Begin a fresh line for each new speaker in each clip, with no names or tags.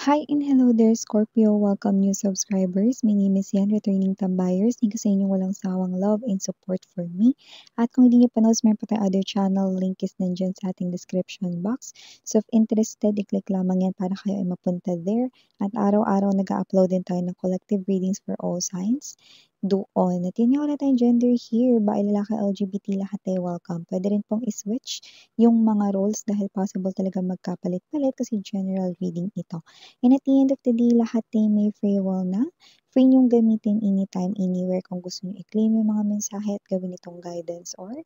Hi and hello there, Scorpio. Welcome new subscribers. My name is Yan, returning tambayers. Thank you sa inyong walang sawang love and support for me. At kung hindi niyo pa knows, meron pa tayong other channel. Link is nandyan sa ating description box. So if interested, i-click lamang yan para kayo ay mapunta there. At araw-araw nag-upload din tayo ng collective readings for all signs doon. At yun nga wala tayong gender here. Bae, lalaki, LGBT, lahat ay welcome. Pwede rin pong i-switch yung mga roles dahil possible talaga magkapalit-palit kasi general reading ito. And at the end of the day, lahat ay may free will na. Free niyong gamitin anytime, anywhere kung gusto niyo i-claim yung mga mensahe at gawin itong guidance or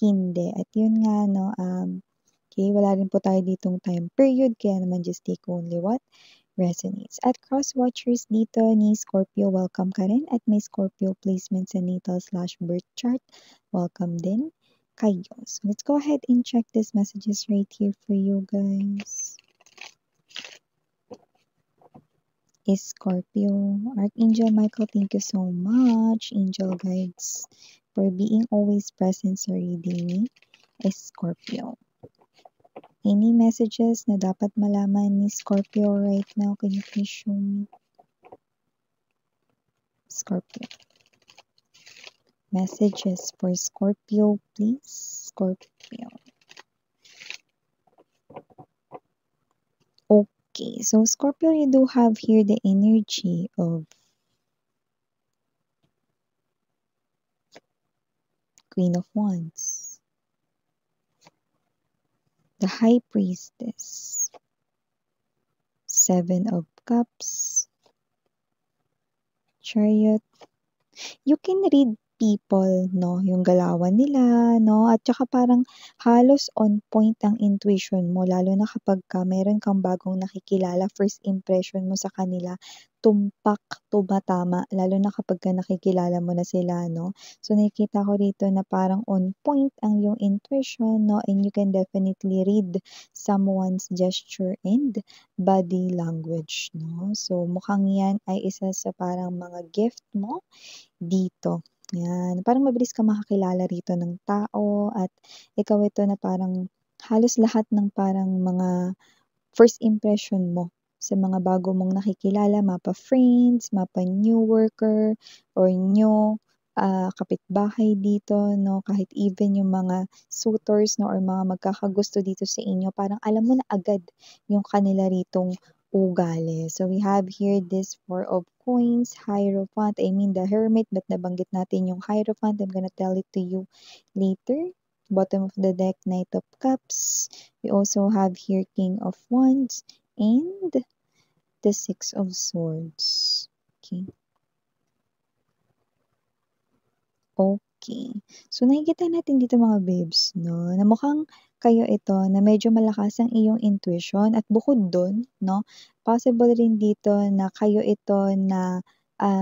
hindi. At yun nga, no, okay, wala rin po tayo ditong time period, kaya naman just take only what resonates. At cross-watchers dito ni Scorpio, welcome ka rin. At may Scorpio placement sa natal/birth chart, welcome din kayo. So let's go ahead and check these messages right here for you guys. Is Scorpio. Archangel Michael, thank you so much, angel guides, for being always present sa reading ni Scorpio. Any messages na dapat malaman ni Scorpio right now? Can you please show me? Scorpio. Messages for Scorpio, please. Scorpio. Okay, so Scorpio, you do have here the energy of Queen of Wands, the High Priestess, Seven of Cups, Chariot. You can read people, no, yung galawan nila, no, at saka parang halos on point ang intuition mo, lalo na kapag meron kang bagong nakikilala, first impression mo sa kanila, tumpak, tumatama, lalo na kapag nakikilala mo na sila, no. So nakikita ko rito na parang on point ang yung intuition, no, and you can definitely read someone's gesture and body language, no. So mukhang yan ay isa sa parang mga gift mo dito. Yan, parang mabilis ka makakilala rito ng tao at ikaw ito na parang halos lahat ng parang mga first impression mo sa mga bago mong nakikilala, mapa friends, mapa new worker, or new kapitbahay dito, no, kahit even yung mga suitors, no, or mga magkakagusto dito sa inyo, parang alam mo na agad yung kanila ritong ugali. So we have here this Four of Coins, Hierophant, I mean the Hermit, but nabanggit natin yung Hierophant. I'm gonna tell it to you later. Bottom of the deck, Knight of Cups. We also have here King of Wands and the Six of Swords. Okay. Okay. So, nakikita natin dito mga babes, no, na mukhang kayo ito na medyo malakas ang iyong intuition at bukod dun, no, possible rin dito na kayo ito na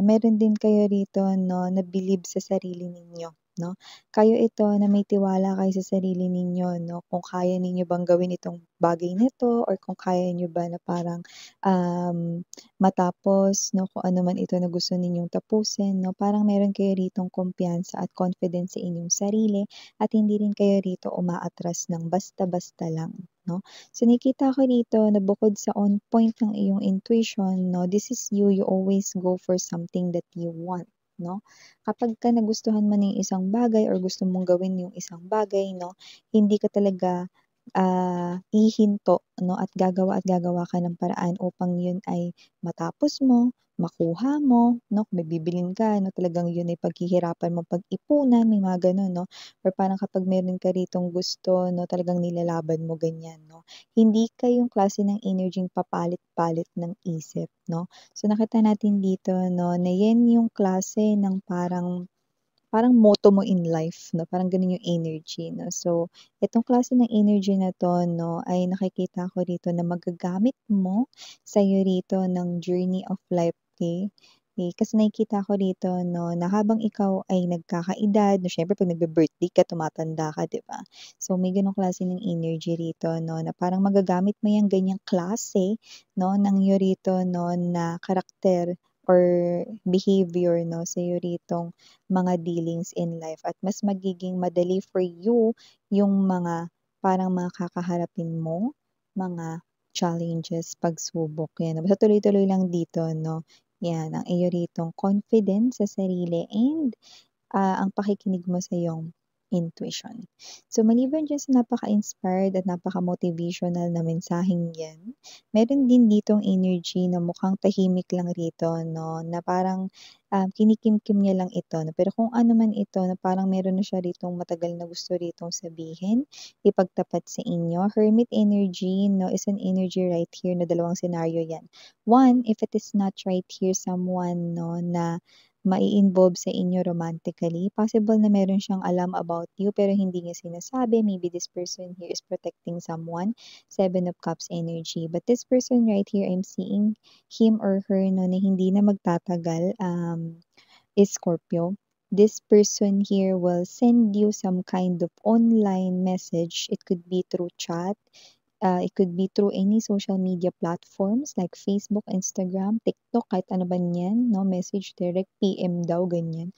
meron din kayo rito, no, na believe sa sarili ninyo, no. Kayo ito na may tiwala kayo sa sarili ninyo, no, kung kaya ninyo bang gawin itong bagay na 'to or kung kaya niyo ba na parang matapos, no, kung ano man ito na gusto ninyong tapusin, no, parang meron kayo ritong kumpiyansa at confidence sa inyong sarili at hindi rin kayo rito umaatras ng basta-basta lang, no. So nakikita ko dito na bukod sa on point ng iyong intuition, no, this is you, you always go for something that you want, no. Kapag ka nagustuhan mo ng isang bagay or gusto mong gawin yung isang bagay, no, hindi ka talaga hihinto, no, at gagawa ka ng paraan upang yun ay matapos mo, makuha mo, no, kung may bibilhin ka, no, talagang yun ay paghihirapan mo pag-ipunan, may mga gano'n, no, or parang kapag meron ka ritong gusto, no, talagang nilalaban mo ganyan, no. Hindi ka yung klase ng energy papalit-palit ng isip, no. So nakita natin dito, no, na yan yung klase ng parang parang motto mo in life, no, parang gano'n yung energy, no. So, itong klase ng energy na 'to, no, ay nakikita ko rito na magagamit mo sa'yo rito ng journey of life, okey. Kasi nakikita ko rito, no, na habang ikaw ay nagkakaedad, no, siyempre 'pag nagbi-birthday ka tumatanda ka, 'di ba? So, may gano'ng klase ng energy rito, no, na parang magagamit mo yang ganyang klase, no, ng iyo rito, no, na karakter or behavior, no, sa'yo ritong mga dealings in life at mas magiging madali for you yung mga parang mga kakaharapin mo, mga challenges, pagsubok, 'yan. Basta tuloy-tuloy lang dito 'no, 'yan ang iyo ritong confidence sa sarili and ang pakikinig mo sa iyong intuition. So maliban diyan sa napaka-inspired at napaka-motivational na mensaheng 'yan, meron din ditong energy na mukhang tahimik lang rito 'no, na parang, kinikimkim niya lang ito 'no, pero kung ano man ito na parang meron na siya ritong matagal na gusto ritong sabihin, ipagtapat sa inyo. Hermit energy 'no, is an energy right here na dalawang senaryo 'yan. One, if it is not right here someone 'no, na mai-involve sa inyo romantically. Possible na meron siyang alam about you pero hindi niya sinasabi. Maybe this person here is protecting someone. Seven of Cups energy. But this person right here, I'm seeing him or her no, na hindi na magtatagal is Scorpio. This person here will send you some kind of online message. It could be through chat. It could be through any social media platforms like Facebook, Instagram, TikTok, kahit ano ba yan, no? Message direct, PM daw, ganyan.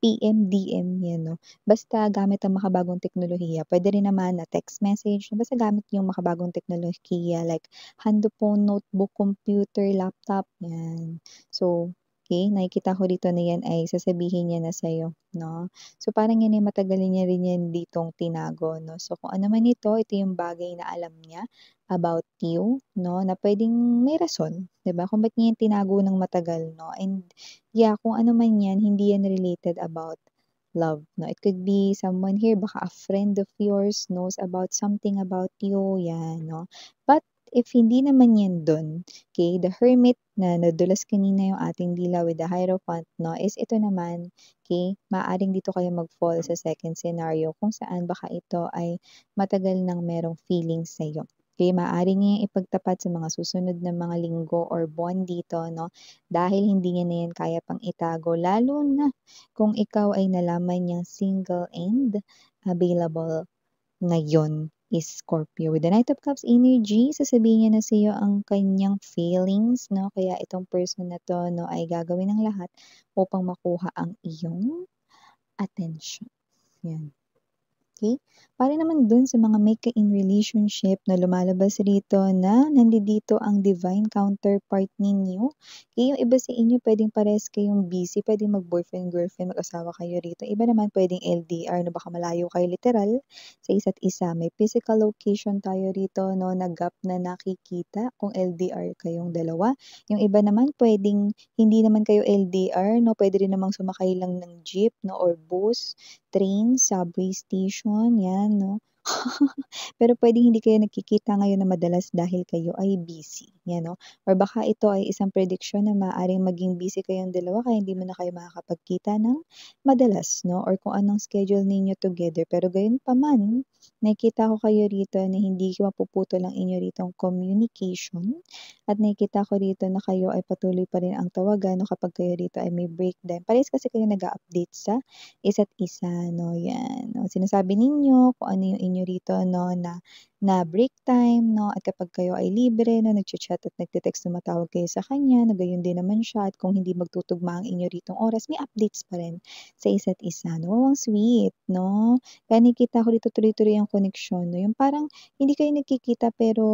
PM, DM, yan, no? Basta gamit ang makabagong teknolohiya. Pwede rin naman na text message, basta gamit yung makabagong teknolohiya like handphone, notebook, computer, laptop, yan. So, okay, nakikita ko dito na yan ay sasabihin niya na sa'yo, no? So, parang yan ay matagal niya rin yan ditong tinago, no? So, kung ano man ito yung bagay na alam niya about you, no? Na pwedeng may rason, 'di ba? Kung ba't niya yan tinago ng matagal, no? And yeah, kung ano man yan, hindi yan related about love, no? It could be someone here, baka a friend of yours knows about something about you, yan, no? But if hindi naman yan dun, okay, the hermit na nadulas kanina yung ating dila with the Hierophant, no, is ito naman, okay, maaaring dito kayo mag-fall sa second scenario kung saan baka ito ay matagal nang merong feelings sa'yo. Okay, maaari niya ipagtapat sa mga susunod na mga linggo or buwan dito, no? Dahil hindi niya na yan kaya pang itago, lalo na kung ikaw ay nalaman niyang single and available ngayon is Scorpio. With the Knight of Cups energy, sasabihin niya na sa iyo ang kanyang feelings, no? Kaya itong person na to, no, ay gagawin ng lahat upang makuha ang iyong attention. Yan. Okay? Para naman dun sa mga may ka-in relationship na lumalabas rito na nandito ang divine counterpart ninyo. Okay? Yung iba sa inyo pwedeng parehas kayong busy, pwedeng mag-boyfriend, girlfriend, mag-asawa kayo rito. Iba naman pwedeng LDR na baka malayo kayo literal sa isa't isa. May physical location tayo rito, no, na gap na nakikita kung LDR kayong dalawa. Yung iba naman pwedeng hindi naman kayo LDR, no, pwede rin namang sumakay lang ng jeep, no, or bus, train, subway station, 'yan 'no. Pero puwedeng hindi kayo nagkikita ngayon na madalas dahil kayo ay busy, 'yan 'no. Or baka ito ay isang prediksyon na maaaring maging busy kayong dalawa kaya hindi mo na kayo makakapagkita ng madalas 'no, or kung anong schedule ninyo together. Pero gayunpaman, nakikita ko kayo rito na hindi mapuputol ang inyo ritong communication at nakikita ko rito na kayo ay patuloy pa rin ang tawagan 'no, kapag kayo rito ay may breakdown. Parehas kasi kayo nag-a-update sa isa't isa 'no, 'yan 'no. Sinasabi ninyo kung ano yung inyo rito 'no, na break time 'no, at kapag kayo ay libre 'no, nagcha-chat at nagte-text, tumatawag kayo sa kanya na gayon din naman siya at kung hindi magtutugma ang inyo ritong oras, may updates pa rin sa isa't isa 'no. Wow, ang sweet 'no. Kaya nakikita ko dito tuloy-tuloy ang koneksyon 'no, yung parang hindi kayo nagkikita pero,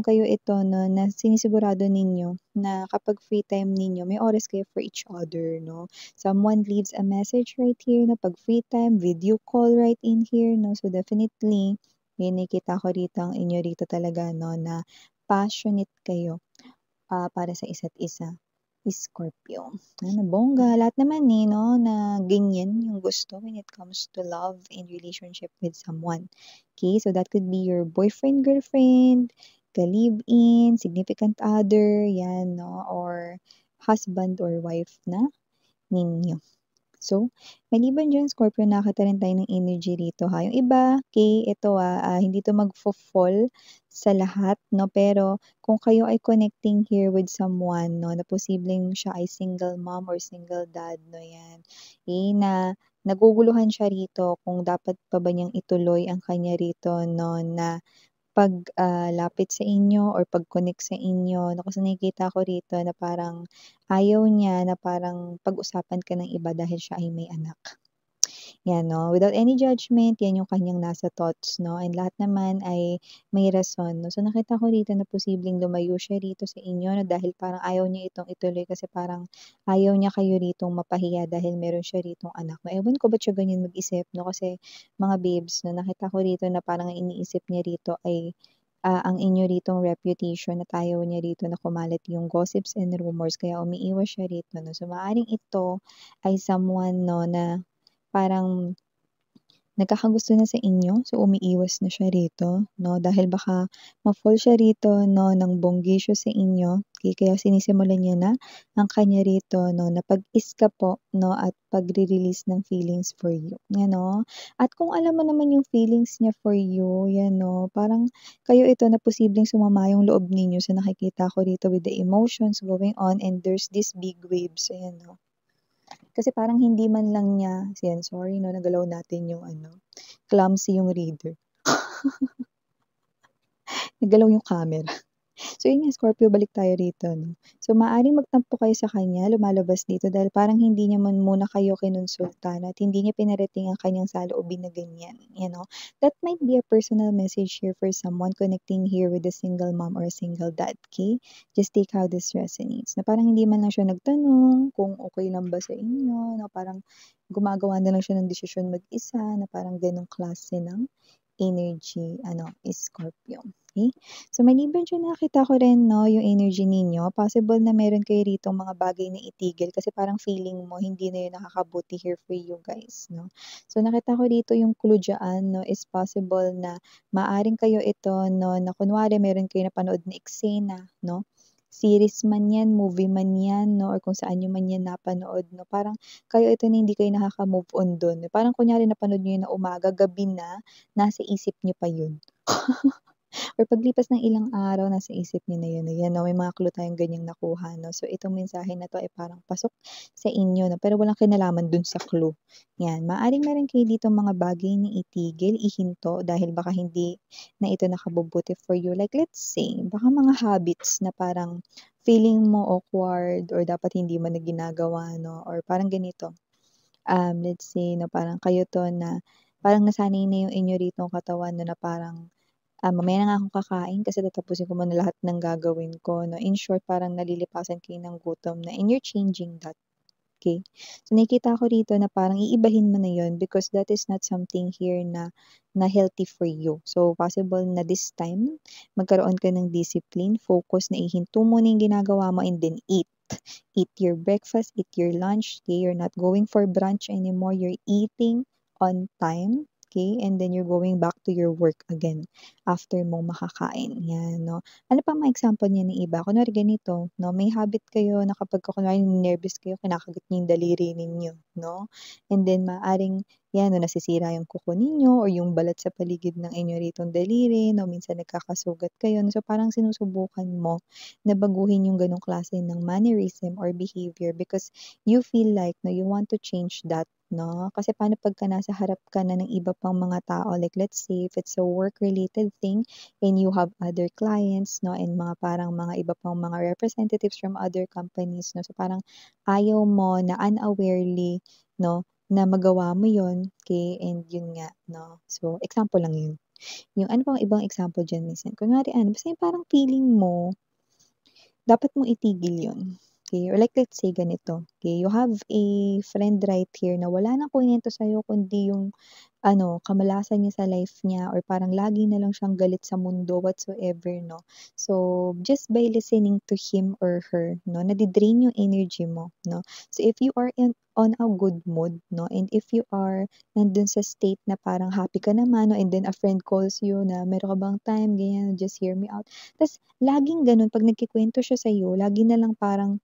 kayo ito 'no, na sinisigurado ninyo na kapag free time ninyo may oras kayo for each other 'no. Someone leaves a message right here na 'pag free time, video call right in here 'no. So definitely, may nakikita ko rito ang inyo rito talaga 'no, na passionate kayo, para sa isa't isa. Scorpio. Ano, bongga. Lahat naman, eh, 'no, na ganyan yung gusto when it comes to love and relationship with someone. Okay, so that could be your boyfriend, girlfriend, ka-live-in, significant other, 'yan 'no, or husband or wife na ninyo. So, maliban diyan Scorpio nakakita rin tayo ng energy rito ha. Yung iba, okay, ito, hindi 'to magfo-fall sa lahat 'no, pero kung kayo ay connecting here with someone 'no, na posibleng siya ay single mom or single dad 'no, 'yan. Na naguguluhan siya rito kung dapat pa ba niyang ituloy ang kanya rito 'no, na lapit sa inyo or pag-connect sa inyo 'no, kasi nakikita ko rito na parang ayaw niya na parang pag-usapan ka ng iba dahil siya ay may anak. 'Yan 'no, without any judgment, 'yan yung kanyang nasa thoughts 'no, and lahat naman ay may rason 'no. So nakita ko rito na posibleng lumayo siya rito sa inyo 'no, dahil parang ayaw niya itong ituloy kasi parang ayaw niya kayo ritong mapahiya dahil meron siya ritong anak 'no. Ewan ko ba't siya ganyan mag-isip 'no, kasi mga babes 'no, nakita ko rito na parang ang iniisip niya rito ay ang inyo ritong reputation at ayaw niya rito na kumalat yung gossips and rumors kaya umiiwas siya rito 'no. So maaaring ito ay someone 'no na parang nagkakagusto na sa inyo, so umiiwas na siya rito 'no, dahil baka ma-fall siya rito 'no ng bonggisyo sa inyo, kaya sinisimulan niya na ang kanya rito 'no na pag-iska po 'no at pagre-release ng feelings for you, 'yan 'no. At kung alam mo naman yung feelings niya for you, 'yan 'no, parang kayo ito na posibleng sumama yung loob ninyo sa nakikita ko rito with the emotions going on and there's this big waves, ayan 'no. Kasi parang hindi man lang niya yan, sorry 'no, nagalaw natin yung ano, clumsy yung reader. Nagalaw yung camera. So yun nga, Scorpio, balik tayo rito 'no. So maaaring magtampo kayo sa kanya, lumalabas dito dahil parang hindi niya man muna kayo kinonsultan at hindi niya pinarating ang kanyang saloobin na ganyan, you know. That might be a personal message here for someone connecting here with a single mom or a single dad, okay? Just take how this resonates, na parang hindi man lang siya nagtanong kung okey lang ba sa inyo, na parang gumagawa na lang siya ng desisyon mag-isa, na parang gano'ng klase ng energy ano, is Scorpio, okey? So maliban diyan nakita ko rin 'no, yung energy ninyo, possible na meron kayo ritong mga bagay na itigil kasi parang feeling mo hindi na yun nakakabuti here for you guys 'no. So nakita ko dito yung clue diyan 'no, is possible na maaring kayo ito 'no, na kunwari meron kayong napanood na eksena 'no, series man 'yan, movie man 'yan 'no, or kung saan niyo man 'yan napanood 'no, parang kayo ito na hindi kayo nakaka-move on dun. Parang kunyari napanood niyo yun na umaga, gabi na, nasa isip niyo pa yun. Or paglipas ng ilang araw nasa isip niyo na yun, ayan 'no, may mga clue tayong ganyang nakuha 'no. So itong mensahe na 'to ay parang pasok sa inyo 'no, pero walang kinalaman dun sa clue, 'yan. Maaaring meron kayo ditong mga bagay na itigil, ihinto dahil baka hindi na ito nakabubuti for you. Like let's say, baka mga habits na parang feeling mo awkward or dapat hindi mo na ginagawa 'no, or parang ganito, let's say na parang kayo 'to na parang nasanay na yung inyo ritong katawan 'no, na parang mamaya na nga akong kakain kasi tatapusin ko muna lahat ng gagawin ko 'no. In short, parang nalilipasan kayo ng gutom na and you're changing that, okay. So nakikita ko rito na parang iibahin mo na yun because that is not something here na na healthy for you. So possible na this time magkaroon ka ng discipline, focus na ihinto mo na yung ginagawa mo and then eat. Eat your breakfast, eat your lunch, okay? You're not going for brunch anymore, you're eating on time, okay? And then you're going back to your work again after mo makakain, 'yan 'no. Ano pang mga example niyan ng iba? Kunwari ganito 'no, may habit kayo na kapagka kunwari nervous kayo kinakagat niyo yung daliri ninyo 'no, and then maaaring 'yan 'no, nasisira yung kuko ninyo or yung balat sa paligid ng inyo ritong daliri 'no, minsan nagkakasugat kayo 'no. So parang sinusubukan mo na baguhin yung gano'ng klase ng mannerism or behavior because you feel like 'no, you want to change that 'no. Kasi paano pagka nasa harap ka na ng iba pang mga tao, like let's say if it's a work related thing and you have other clients 'no, and mga parang mga iba pang mga representatives from other companies 'no. So parang ayaw mo na unawarely 'no, na magawa mo yon, okay, and yun nga 'no. So example lang yun. Yung ano pang ibang example diyan minsan, kunwari ano, basta yung parang feeling mo dapat mong itigil 'yun, okey, or like let's say ganito, okey, you have a friend right here na wala ng kuwento sa'yo kundi yung ano, kamalasan niya sa life niya or parang lagi na lang siyang galit sa mundo whatsoever 'no. So, just by listening to him or her 'no, nade-drain yung energy mo 'no. So, if you are on a good mood 'no, and if you are nandun sa state na parang happy ka naman 'no, and then a friend calls you na, "Meron ka bang time?" Ganyan, "Just hear me out." Tas laging gano'n 'pag nagkukuwento siya sa'yo, lagi na lang parang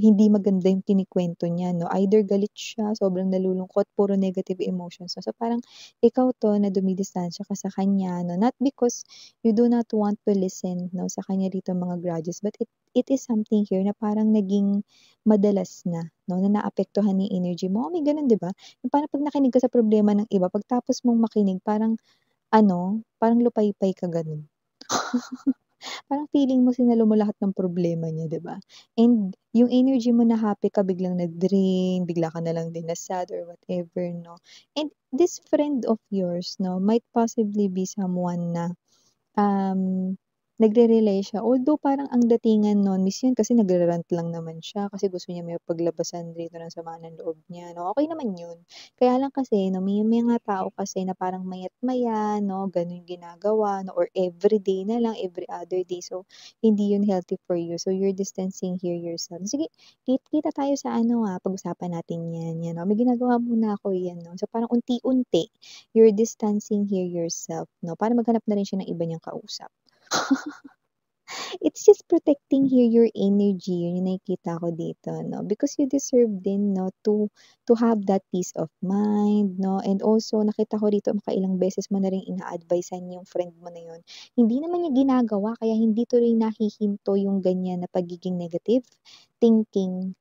hindi maganda yung kinikwento niya 'no, either galit siya, sobrang nalulungkot, puro negative emotions. So parang ikaw 'to na dumidistansya ka sa kanya 'no, not because you do not want to listen 'no, sa kanya rito mga grudges, but it is something here na parang naging madalas na 'no, na naapektuhan yung energy mo. May gano'n 'di ba? Yung parang 'pag nakinig ka sa problema ng iba, pagtapos mong makinig parang ano, parang lupaypay ka gano'n. Parang feeling mo sinalo mo lahat ng problema niya, 'di ba? And yung energy mo na happy ka biglang nag-drain, bigla ka na lang din na-sad or whatever, 'no? And this friend of yours, 'no, might possibly be someone na nagre-rely siya, although parang ang datingan nun is yun kasi nagra-rant lang naman siya kasi gusto niya may paglabasan dito ng sama ng loob niya 'no, okey naman yun. Kaya lang kasi 'no, may mga tao kasi na parang maya't-maya 'no, ganun ginagawa 'no, or everyday na lang, every other day. So, hindi yun healthy for you. So, you're distancing here yourself. Sige, kita tayo sa ano, pag-usapan natin 'yan 'no. May ginagawa muna ako 'yan 'no. So, parang unti-unti you're distancing here yourself 'no, para maghanap na rin siya ng iba niyang kausap. It's just protecting here your energy, yun yung nakikita ko dito 'no, because you deserve din 'no to have that peace of mind 'no, and also nakita ko dito makailang beses mo na ring ina-advice-an yung friend mo na yun. Hindi naman niya ginagawa kaya hindi tuloy nahihinto yung ganyan na pagiging negative thinking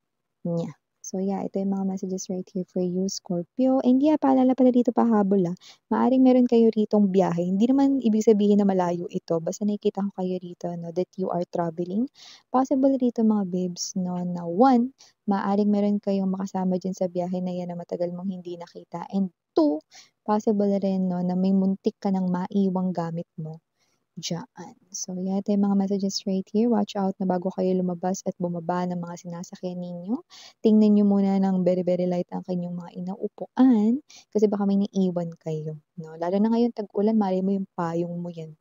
niya. So yeah, ito yung mga messages right here for you, Scorpio. And yeah, paalala pala dito pahabol maaring meron kayo ritong biyahe. Hindi naman ibig sabihin na malayo ito, basta nakikita ko kayo rito 'no, that you are traveling. Possible rito mga babes 'no, na one, maaaring meron kayong makasama diyan sa biyahe na 'yan na matagal mong hindi nakita. And two, possible rin 'no, na may muntik ka ng maiwang gamit mo diyaan. So, yan, ito yung mga messages right here. Watch out na bago kayo lumabas at bumaba ng mga sinasakyan ninyo, tingnan niyo muna ng very, very light ang kanyang mga inaupuan kasi baka may naiwan kayo, 'no? Lalo na ngayon tag-ulan, malay mo yung payong mo yan.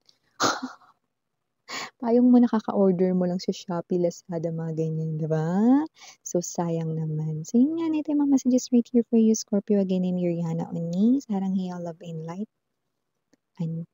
Payong mo nakaka-order mo lang sa Shopee, Lazada, mga ganyan, 'di ba? So, sayang naman. So, yun nga, ito yung mga messages right here for you, Scorpio. Again, I'm Yuriana Oni, Sarang Heal, Love and Light. And